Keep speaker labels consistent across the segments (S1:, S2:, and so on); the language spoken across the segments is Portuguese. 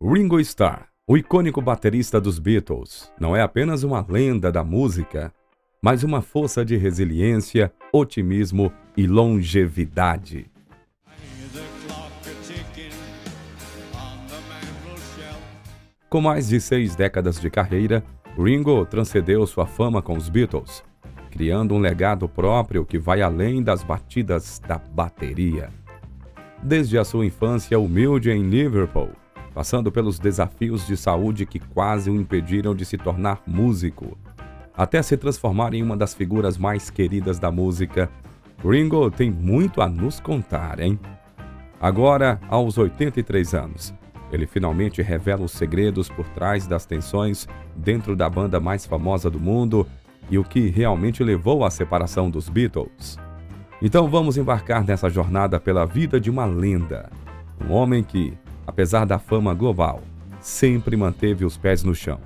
S1: Ringo Starr, o icônico baterista dos Beatles, não é apenas uma lenda da música, mas uma força de resiliência, otimismo e longevidade. Com mais de 6 décadas de carreira, Ringo transcendeu sua fama com os Beatles, criando um legado próprio que vai além das batidas da bateria. Desde a sua infância humilde em Liverpool, passando pelos desafios de saúde que quase o impediram de se tornar músico, até se transformar em uma das figuras mais queridas da música, Ringo tem muito a nos contar, hein? Agora, aos 83 anos, ele finalmente revela os segredos por trás das tensões dentro da banda mais famosa do mundo e o que realmente levou à separação dos Beatles. Então vamos embarcar nessa jornada pela vida de uma lenda, um homem que, apesar da fama global, sempre manteve os pés no chão.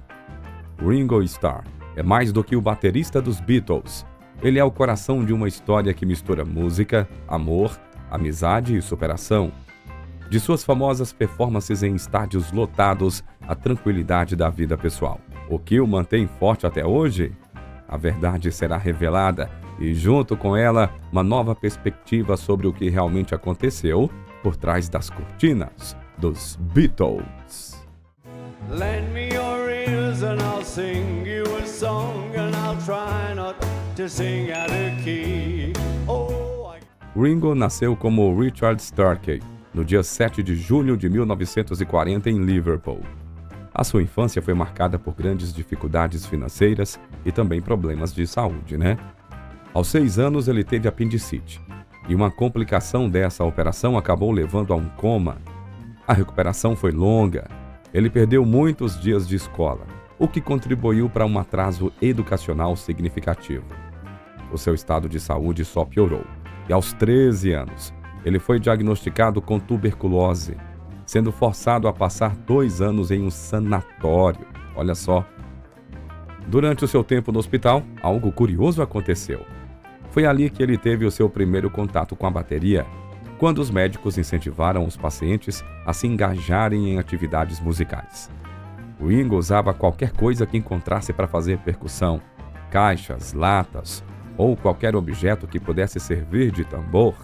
S1: Ringo Starr é mais do que o baterista dos Beatles. Ele é o coração de uma história que mistura música, amor, amizade e superação. De suas famosas performances em estádios lotados à tranquilidade da vida pessoal. O que o mantém forte até hoje? A verdade será revelada e, junto com ela, uma nova perspectiva sobre o que realmente aconteceu por trás das cortinas dos Beatles.
S2: Lend me your ears and I'll sing you a song and I'll try not to sing out of key.
S1: Ringo nasceu como Richard Starkey no dia 7 de julho de 1940 em Liverpool. A sua infância foi marcada por grandes dificuldades financeiras e também problemas de saúde, né? Aos 6 anos ele teve apendicite e uma complicação dessa operação acabou levando a um coma. A recuperação foi longa. Ele perdeu muitos dias de escola, o que contribuiu para um atraso educacional significativo. O seu estado de saúde só piorou, e aos 13 anos, ele foi diagnosticado com tuberculose, sendo forçado a passar 2 anos em um sanatório. Olha só. Durante o seu tempo no hospital, algo curioso aconteceu. Foi ali que ele teve o seu primeiro contato com a bateria, quando os médicos incentivaram os pacientes a se engajarem em atividades musicais. Ringo usava qualquer coisa que encontrasse para fazer percussão, caixas, latas ou qualquer objeto que pudesse servir de tambor.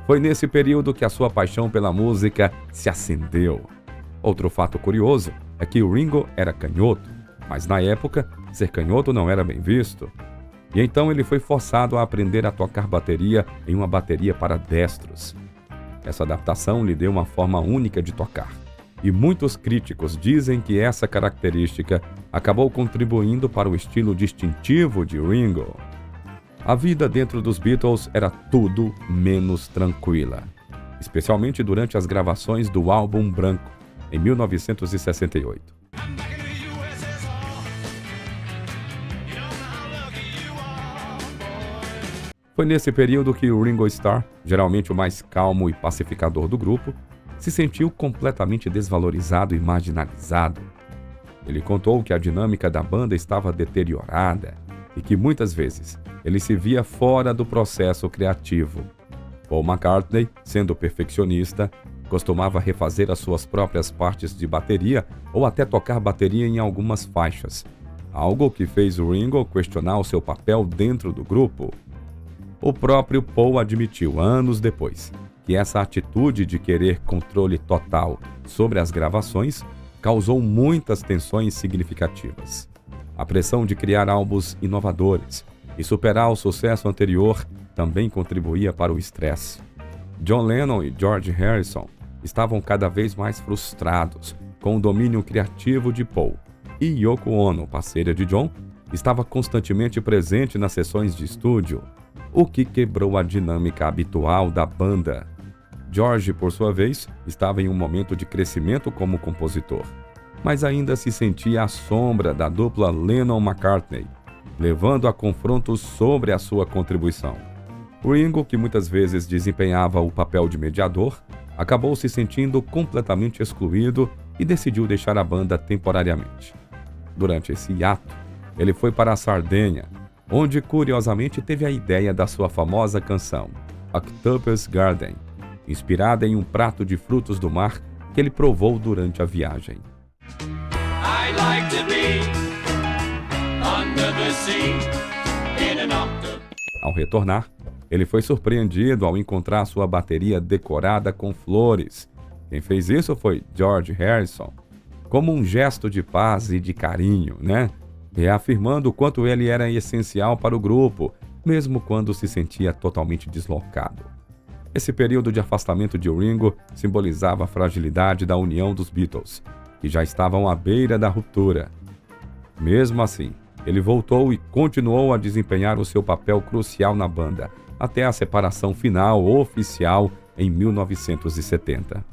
S1: Foi nesse período que a sua paixão pela música se acendeu. Outro fato curioso é que o Ringo era canhoto, mas na época, ser canhoto não era bem visto. E então ele foi forçado a aprender a tocar bateria em uma bateria para destros. Essa adaptação lhe deu uma forma única de tocar. E muitos críticos dizem que essa característica acabou contribuindo para o estilo distintivo de Ringo. A vida dentro dos Beatles era tudo menos tranquila, especialmente durante as gravações do álbum Branco, em 1968. Foi nesse período que o Ringo Starr, geralmente o mais calmo e pacificador do grupo, se sentiu completamente desvalorizado e marginalizado. Ele contou que a dinâmica da banda estava deteriorada e que muitas vezes ele se via fora do processo criativo. Paul McCartney, sendo perfeccionista, costumava refazer as suas próprias partes de bateria ou até tocar bateria em algumas faixas, algo que fez o Ringo questionar o seu papel dentro do grupo. O próprio Paul admitiu, anos depois, que essa atitude de querer controle total sobre as gravações causou muitas tensões significativas. A pressão de criar álbuns inovadores e superar o sucesso anterior também contribuía para o estresse. John Lennon e George Harrison estavam cada vez mais frustrados com o domínio criativo de Paul, e Yoko Ono, parceira de John, estava constantemente presente nas sessões de estúdio, o que quebrou a dinâmica habitual da banda. George, por sua vez, estava em um momento de crescimento como compositor, mas ainda se sentia à sombra da dupla Lennon-McCartney, levando a confrontos sobre a sua contribuição. Ringo, que muitas vezes desempenhava o papel de mediador, acabou se sentindo completamente excluído e decidiu deixar a banda temporariamente. Durante esse hiato, ele foi para a Sardenha, onde curiosamente teve a ideia da sua famosa canção, Octopus Garden, inspirada em um prato de frutos do mar que ele provou durante a viagem.
S2: I like to be under the sea in an octopus.
S1: Ao retornar, ele foi surpreendido ao encontrar sua bateria decorada com flores. Quem fez isso foi George Harrison, como um gesto de paz e de carinho, né? Reafirmando o quanto ele era essencial para o grupo, mesmo quando se sentia totalmente deslocado. Esse período de afastamento de Ringo simbolizava a fragilidade da união dos Beatles, que já estavam à beira da ruptura. Mesmo assim, ele voltou e continuou a desempenhar o seu papel crucial na banda, até a separação final oficial em 1970.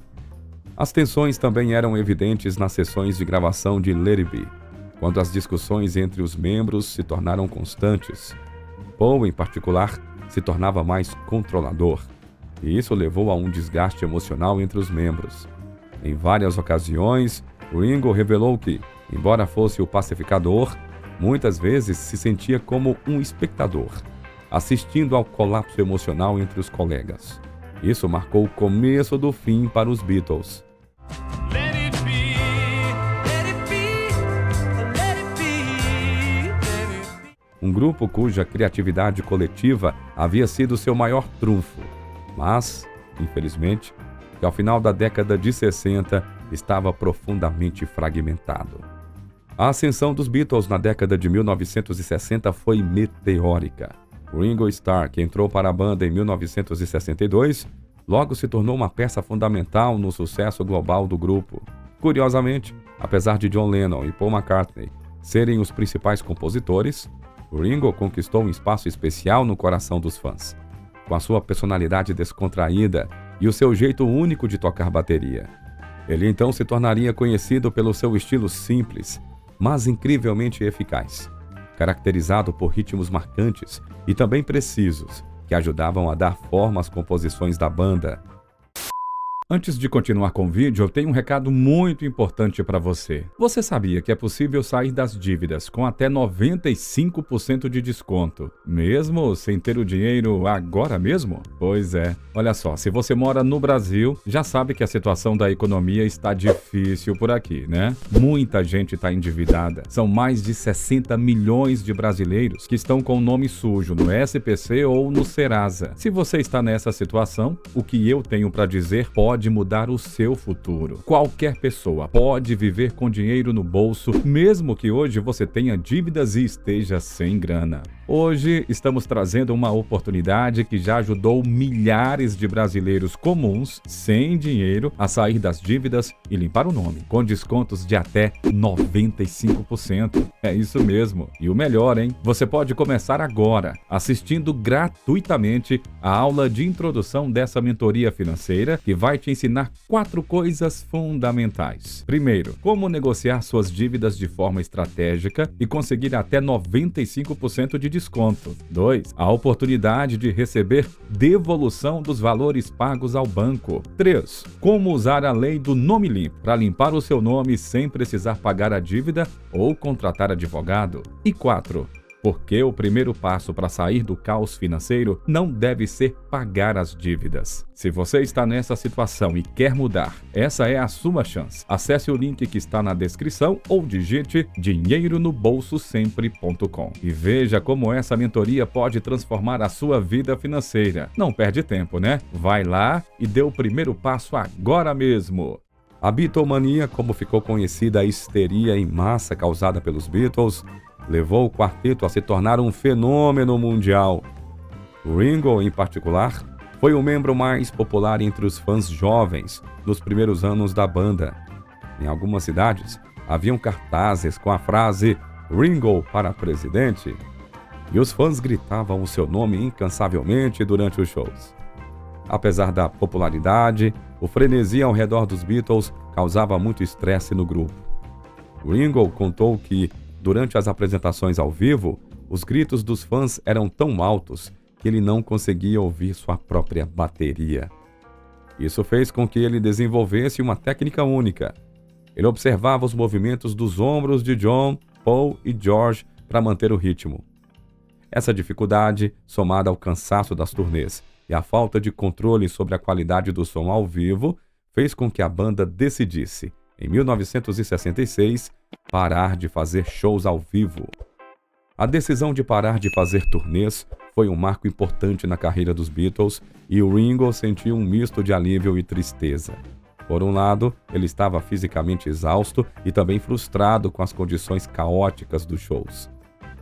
S1: As tensões também eram evidentes nas sessões de gravação de Let It Be, quando as discussões entre os membros se tornaram constantes. Paul, em particular, se tornava mais controlador, e isso levou a um desgaste emocional entre os membros. Em várias ocasiões, Ringo revelou que, embora fosse o pacificador, muitas vezes se sentia como um espectador, assistindo ao colapso emocional entre os colegas. Isso marcou o começo do fim para os Beatles.
S2: Let it be, let it be, let it be, let it be.
S1: Um grupo cuja criatividade coletiva havia sido seu maior trunfo, mas, infelizmente, que ao final da década de 60 estava profundamente fragmentado. A ascensão dos Beatles na década de 1960 foi meteórica. Ringo Starr, que entrou para a banda em 1962, logo se tornou uma peça fundamental no sucesso global do grupo. Curiosamente, apesar de John Lennon e Paul McCartney serem os principais compositores, Ringo conquistou um espaço especial no coração dos fãs, com a sua personalidade descontraída e o seu jeito único de tocar bateria. Ele então se tornaria conhecido pelo seu estilo simples, mas incrivelmente eficaz, caracterizado por ritmos marcantes e também precisos, que ajudavam a dar forma às composições da banda. Antes de continuar com o vídeo, eu tenho um recado muito importante para você. Você sabia que é possível sair das dívidas com até 95% de desconto, mesmo sem ter o dinheiro agora mesmo? Pois é. Olha só, se você mora no Brasil, já sabe que a situação da economia está difícil por aqui, né? Muita gente está endividada. São mais de 60 milhões de brasileiros que estão com o nome sujo no SPC ou no Serasa. Se você está nessa situação, o que eu tenho para dizer pode mudar o seu futuro. Qualquer pessoa pode viver com dinheiro no bolso, mesmo que hoje você tenha dívidas e esteja sem grana. Hoje estamos trazendo uma oportunidade que já ajudou milhares de brasileiros comuns, sem dinheiro, a sair das dívidas e limpar o nome, com descontos de até 95%. É isso mesmo. E o melhor, hein? Você pode começar agora, assistindo gratuitamente a aula de introdução dessa mentoria financeira, que vai te ensinar 4 coisas fundamentais. Primeiro, como negociar suas dívidas de forma estratégica e conseguir até 95% de desconto. 2. A oportunidade de receber devolução dos valores pagos ao banco. 3. Como usar a lei do nome limpo para limpar o seu nome sem precisar pagar a dívida ou contratar advogado. E 4. Porque o primeiro passo para sair do caos financeiro não deve ser pagar as dívidas. Se você está nessa situação e quer mudar, essa é a sua chance. Acesse o link que está na descrição ou digite dinheironobolsosempre.com e veja como essa mentoria pode transformar a sua vida financeira. Não perde tempo, né? Vai lá e dê o primeiro passo agora mesmo. A Beatlemania, como ficou conhecida a histeria em massa causada pelos Beatles, levou o quarteto a se tornar um fenômeno mundial. Ringo, em particular, foi o membro mais popular entre os fãs jovens nos primeiros anos da banda. Em algumas cidades, haviam cartazes com a frase "Ringo para presidente", e os fãs gritavam o seu nome incansavelmente durante os shows. Apesar da popularidade, o frenesi ao redor dos Beatles causava muito estresse no grupo. Ringo contou que, durante as apresentações ao vivo, os gritos dos fãs eram tão altos que ele não conseguia ouvir sua própria bateria. Isso fez com que ele desenvolvesse uma técnica única. Ele observava os movimentos dos ombros de John, Paul e George para manter o ritmo. Essa dificuldade, somada ao cansaço das turnês e à falta de controle sobre a qualidade do som ao vivo, fez com que a banda decidisse, em 1966, parar de fazer shows ao vivo. A decisão de parar de fazer turnês foi um marco importante na carreira dos Beatles e o Ringo sentiu um misto de alívio e tristeza. Por um lado, ele estava fisicamente exausto e também frustrado com as condições caóticas dos shows.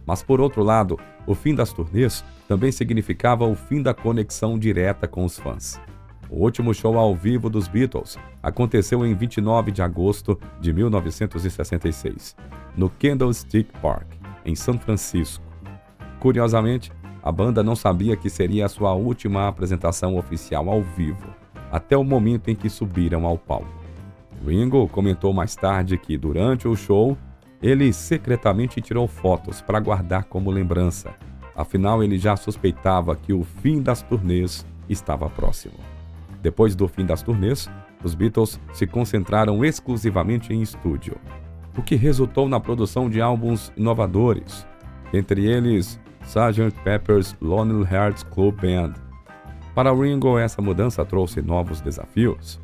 S1: Mas, por outro lado, o fim das turnês também significava o fim da conexão direta com os fãs. O último show ao vivo dos Beatles aconteceu em 29 de agosto de 1966, no Candlestick Park, em São Francisco. Curiosamente, a banda não sabia que seria a sua última apresentação oficial ao vivo, até o momento em que subiram ao palco. Ringo comentou mais tarde que, durante o show, ele secretamente tirou fotos para guardar como lembrança. Afinal, ele já suspeitava que o fim das turnês estava próximo. Depois do fim das turnês, os Beatles se concentraram exclusivamente em estúdio, o que resultou na produção de álbuns inovadores, entre eles Sgt. Pepper's Lonely Hearts Club Band. Para Ringo, essa mudança trouxe novos desafios.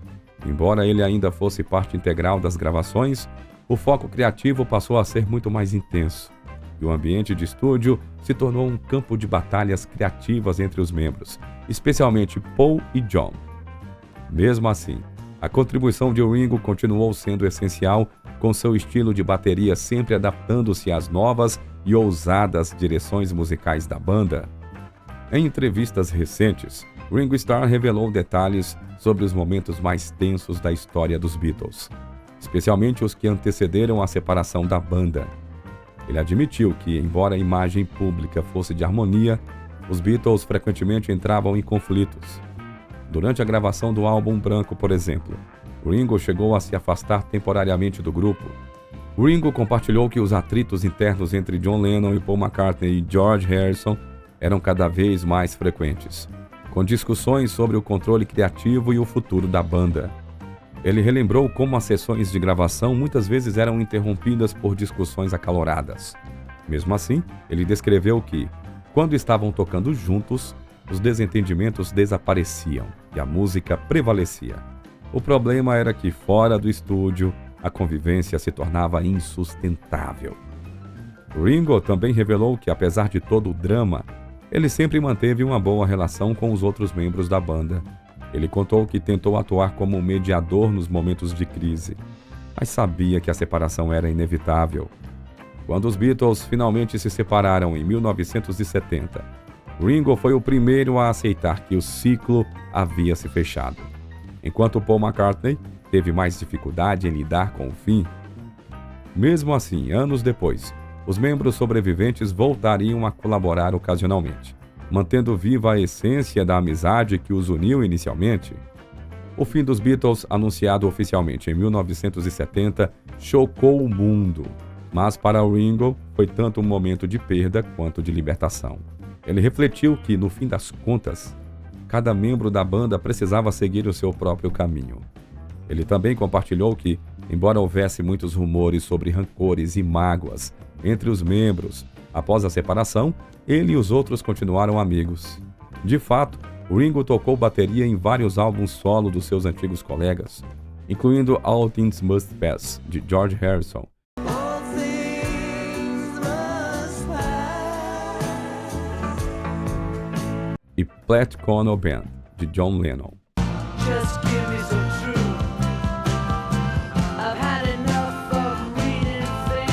S1: Embora ele ainda fosse parte integral das gravações, o foco criativo passou a ser muito mais intenso, e o ambiente de estúdio se tornou um campo de batalhas criativas entre os membros, especialmente Paul e John. Mesmo assim, a contribuição de Ringo continuou sendo essencial, com seu estilo de bateria sempre adaptando-se às novas e ousadas direções musicais da banda. Em entrevistas recentes, Ringo Starr revelou detalhes sobre os momentos mais tensos da história dos Beatles, especialmente os que antecederam a separação da banda. Ele admitiu que, embora a imagem pública fosse de harmonia, os Beatles frequentemente entravam em conflitos. Durante a gravação do álbum branco, por exemplo, Ringo chegou a se afastar temporariamente do grupo. Ringo compartilhou que os atritos internos entre John Lennon e Paul McCartney e George Harrison eram cada vez mais frequentes, com discussões sobre o controle criativo e o futuro da banda. Ele relembrou como as sessões de gravação muitas vezes eram interrompidas por discussões acaloradas. Mesmo assim, ele descreveu que, quando estavam tocando juntos, os desentendimentos desapareciam e a música prevalecia. O problema era que, fora do estúdio, a convivência se tornava insustentável. Ringo também revelou que, apesar de todo o drama, ele sempre manteve uma boa relação com os outros membros da banda. Ele contou que tentou atuar como um mediador nos momentos de crise, mas sabia que a separação era inevitável. Quando os Beatles finalmente se separaram em 1970, Ringo foi o primeiro a aceitar que o ciclo havia se fechado, enquanto Paul McCartney teve mais dificuldade em lidar com o fim. Mesmo assim, anos depois, os membros sobreviventes voltariam a colaborar ocasionalmente, mantendo viva a essência da amizade que os uniu inicialmente. O fim dos Beatles, anunciado oficialmente em 1970, chocou o mundo, mas para Ringo foi tanto um momento de perda quanto de libertação. Ele refletiu que, no fim das contas, cada membro da banda precisava seguir o seu próprio caminho. Ele também compartilhou que, embora houvesse muitos rumores sobre rancores e mágoas entre os membros, após a separação, ele e os outros continuaram amigos. De fato, Ringo tocou bateria em vários álbuns solo dos seus antigos colegas, incluindo All Things Must Pass, de George Harrison, e Plat Connell Band, de John Lennon.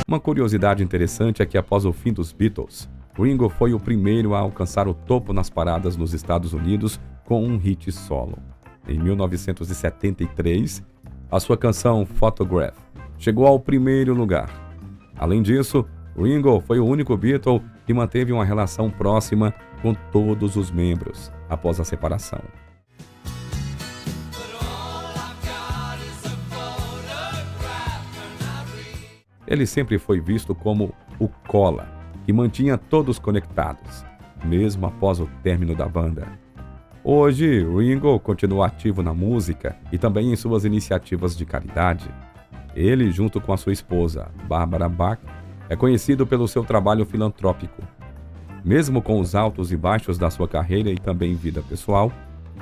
S1: Uma curiosidade interessante é que, após o fim dos Beatles, Ringo foi o primeiro a alcançar o topo nas paradas nos Estados Unidos com um hit solo. Em 1973, a sua canção Photograph chegou ao primeiro lugar. Além disso, Ringo foi o único Beatle que manteve uma relação próxima com todos os membros após a separação. Ele sempre foi visto como o cola, que mantinha todos conectados, mesmo após o término da banda. Hoje, Ringo continua ativo na música e também em suas iniciativas de caridade. Ele, junto com a sua esposa, Barbara Bach, é conhecido pelo seu trabalho filantrópico. Mesmo com os altos e baixos da sua carreira e também vida pessoal,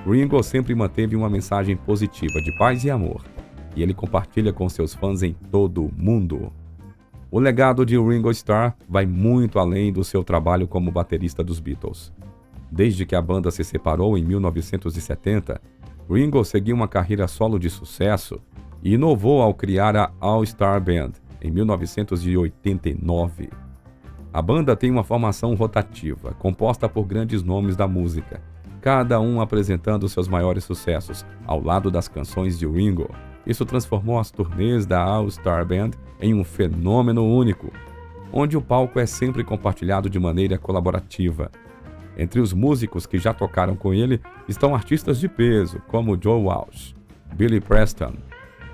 S1: Ringo sempre manteve uma mensagem positiva de paz e amor, e ele compartilha com seus fãs em todo o mundo. O legado de Ringo Starr vai muito além do seu trabalho como baterista dos Beatles. Desde que a banda se separou em 1970, Ringo seguiu uma carreira solo de sucesso e inovou ao criar a All Star Band em 1989. A banda tem uma formação rotativa, composta por grandes nomes da música, cada um apresentando seus maiores sucessos ao lado das canções de Ringo. Isso transformou as turnês da All Star Band em um fenômeno único, onde o palco é sempre compartilhado de maneira colaborativa. Entre os músicos que já tocaram com ele estão artistas de peso como Joe Walsh, Billy Preston,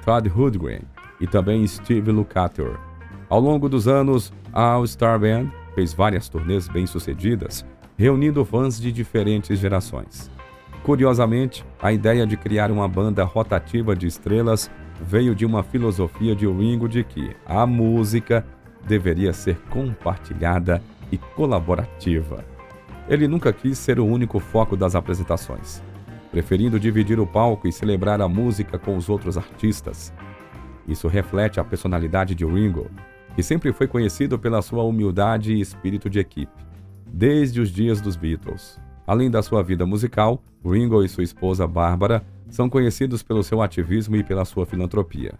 S1: Todd Rundgren e também Steve Lukather. Ao longo dos anos, a All Star Band fez várias turnês bem-sucedidas, reunindo fãs de diferentes gerações. Curiosamente, a ideia de criar uma banda rotativa de estrelas veio de uma filosofia de Ringo de que a música deveria ser compartilhada e colaborativa. Ele nunca quis ser o único foco das apresentações, preferindo dividir o palco e celebrar a música com os outros artistas. Isso reflete a personalidade de Ringo, que sempre foi conhecido pela sua humildade e espírito de equipe, desde os dias dos Beatles. Além da sua vida musical, Ringo e sua esposa Barbara são conhecidos pelo seu ativismo e pela sua filantropia.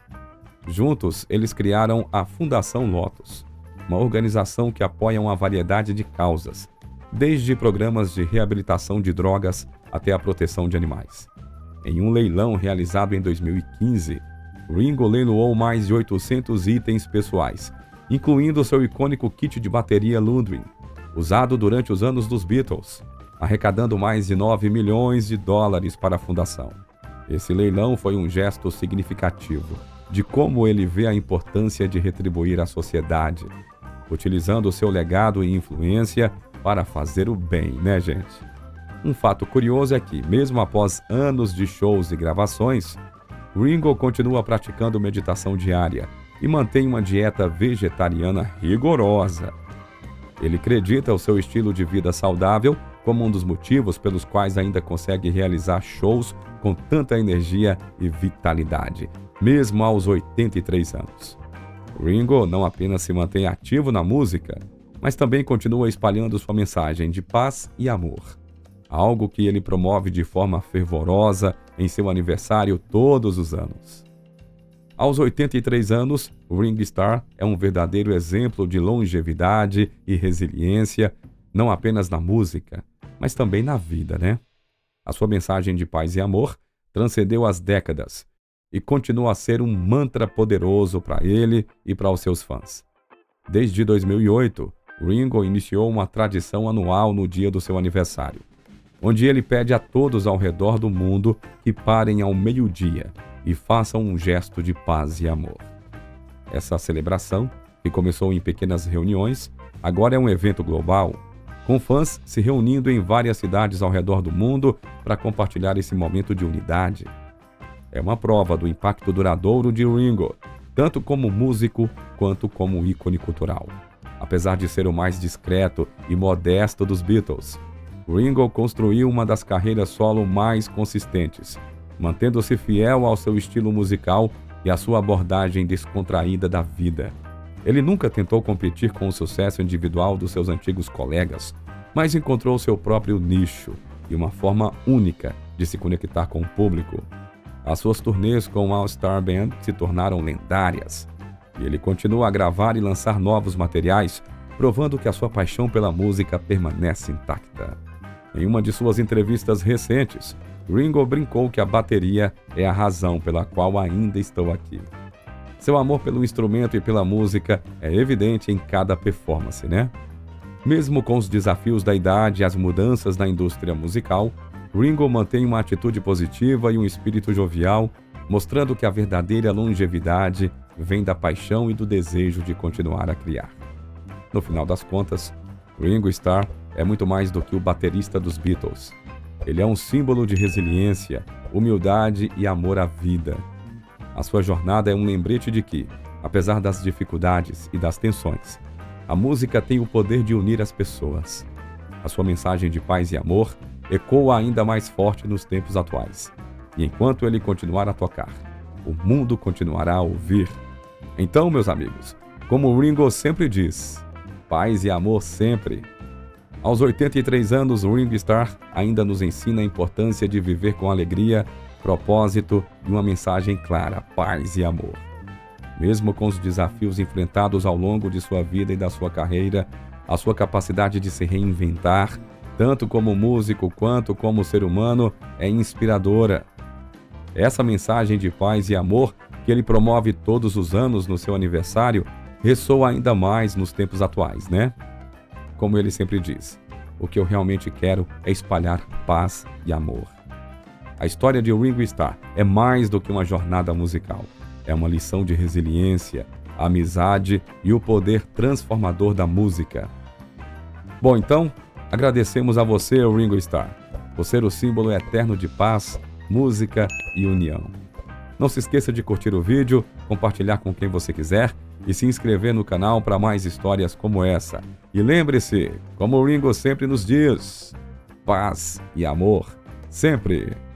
S1: Juntos, eles criaram a Fundação Lotus, uma organização que apoia uma variedade de causas, desde programas de reabilitação de drogas até a proteção de animais. Em um leilão realizado em 2015, Ringo leiloou mais de 800 itens pessoais, incluindo seu icônico kit de bateria Lundgren, usado durante os anos dos Beatles, arrecadando mais de $9 milhões para a fundação. Esse leilão foi um gesto significativo de como ele vê a importância de retribuir à sociedade, utilizando seu legado e influência para fazer o bem, né, gente? Um fato curioso é que, mesmo após anos de shows e gravações, Ringo continua praticando meditação diária e mantém uma dieta vegetariana rigorosa. Ele acredita o seu estilo de vida saudável como um dos motivos pelos quais ainda consegue realizar shows com tanta energia e vitalidade, mesmo aos 83 anos. Ringo não apenas se mantém ativo na música, mas também continua espalhando sua mensagem de paz e amor, algo que ele promove de forma fervorosa em seu aniversário todos os anos. Aos 83 anos, Ringo Starr é um verdadeiro exemplo de longevidade e resiliência, não apenas na música, mas também na vida, né? A sua mensagem de paz e amor transcendeu as décadas e continua a ser um mantra poderoso para ele e para os seus fãs. Desde 2008, Ringo iniciou uma tradição anual no dia do seu aniversário, onde ele pede a todos ao redor do mundo que parem ao meio-dia e façam um gesto de paz e amor. Essa celebração, que começou em pequenas reuniões, agora é um evento global, com fãs se reunindo em várias cidades ao redor do mundo para compartilhar esse momento de unidade. É uma prova do impacto duradouro de Ringo, tanto como músico quanto como ícone cultural. Apesar de ser o mais discreto e modesto dos Beatles, Ringo construiu uma das carreiras solo mais consistentes, mantendo-se fiel ao seu estilo musical e à sua abordagem descontraída da vida. Ele nunca tentou competir com o sucesso individual dos seus antigos colegas, mas encontrou seu próprio nicho e uma forma única de se conectar com o público. As suas turnês com a All Star Band se tornaram lendárias, e ele continua a gravar e lançar novos materiais, provando que a sua paixão pela música permanece intacta. Em uma de suas entrevistas recentes, Ringo brincou que a bateria é a razão pela qual ainda estou aqui. Seu amor pelo instrumento e pela música é evidente em cada performance, né? Mesmo com os desafios da idade e as mudanças na indústria musical, Ringo mantém uma atitude positiva e um espírito jovial, mostrando que a verdadeira longevidade vem da paixão e do desejo de continuar a criar. No final das contas, Ringo Starr é muito mais do que o baterista dos Beatles. Ele é um símbolo de resiliência, humildade e amor à vida. A sua jornada é um lembrete de que, apesar das dificuldades e das tensões, a música tem o poder de unir as pessoas. A sua mensagem de paz e amor ecoa ainda mais forte nos tempos atuais. E enquanto ele continuar a tocar, o mundo continuará a ouvir. Então, meus amigos, como o Ringo sempre diz, paz e amor sempre. Aos 83 anos, o Ringo Starr ainda nos ensina a importância de viver com alegria, propósito e uma mensagem clara, paz e amor. Mesmo com os desafios enfrentados ao longo de sua vida e da sua carreira, a sua capacidade de se reinventar, tanto como músico quanto como ser humano, é inspiradora. Essa mensagem de paz e amor que ele promove todos os anos no seu aniversário ressoa ainda mais nos tempos atuais, né? Como ele sempre diz, o que eu realmente quero é espalhar paz e amor. A história de Ringo Starr é mais do que uma jornada musical. É uma lição de resiliência, amizade e o poder transformador da música. Bom, então, agradecemos a você, Ringo Starr, por ser o símbolo eterno de paz, música e união. Não se esqueça de curtir o vídeo, compartilhar com quem você quiser e se inscrever no canal para mais histórias como essa. E lembre-se, como o Ringo sempre nos diz, paz e amor, sempre!